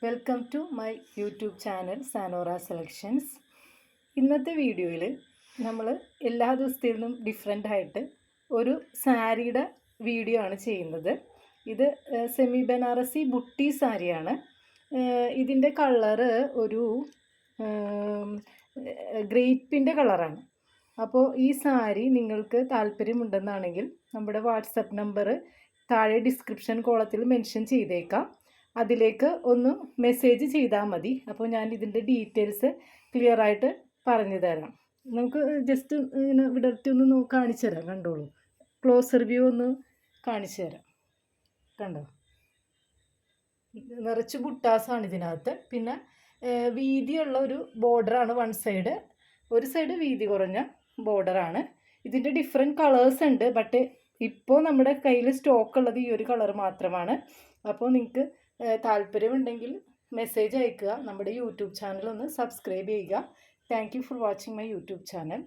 Welcome to my YouTube channel Sanora Selections. ഇന്നത്തെ വീഡിയോയിൽ നമ്മൾ എല്ലാ ദിവസത്തിൽ നിന്നും ഡിഫറെൻ്റ് ആയിട്ട് ഒരു സാരിയുടെ വീഡിയോ ആണ് ചെയ്യുന്നത്. ഇത് സെമി ബനാറസി ബുട്ടി സാരിയാണ്. ഇതിൻ്റെ കളറ് ഒരു ഗ്രേപ്പിൻ്റെ കളറാണ്. അപ്പോൾ ഈ സാരി നിങ്ങൾക്ക് താല്പര്യമുണ്ടെന്നാണെങ്കിൽ നമ്മുടെ വാട്സപ്പ് നമ്പർ താഴെ ഡിസ്ക്രിപ്ഷൻ കോളത്തിൽ മെൻഷൻ ചെയ്തേക്കാം. അതിലേക്ക് ഒന്ന് മെസ്സേജ് ചെയ്താൽ മതി. അപ്പോൾ ഞാൻ ഇതിൻ്റെ ഡീറ്റെയിൽസ് ക്ലിയർ ആയിട്ട് പറഞ്ഞു തരാം. നമുക്ക് ജസ്റ്റ് ഇങ്ങനെ വിടർത്തി ഒന്ന് കാണിച്ചു തരാം. കണ്ടോളൂ, ക്ലോസർ വ്യൂ ഒന്ന് കാണിച്ചു തരാം. കണ്ടോ, നിറച്ച് ബുട്ടാസാണ് ഇതിനകത്ത്. പിന്നെ വീതിയുള്ള ഒരു ബോർഡറാണ് ഒരു സൈഡ് വീതി കുറഞ്ഞ ബോർഡറാണ്. ഇതിൻ്റെ ഡിഫറെൻറ്റ് കളേഴ്സ് ഉണ്ട്, ബട്ട് ഇപ്പോൾ നമ്മുടെ കയ്യിൽ സ്റ്റോക്ക് ഉള്ളത് ഈ ഒരു കളർ മാത്രമാണ്. അപ്പോൾ നിങ്ങൾക്ക് താല്പര്യമുണ്ടെങ്കിൽ മെസ്സേജ് അയക്കുക. നമ്മുടെ യൂട്യൂബ് ചാനൽ ഒന്ന് സബ്സ്ക്രൈബ് ചെയ്യുക. Thank you for watching my YouTube channel.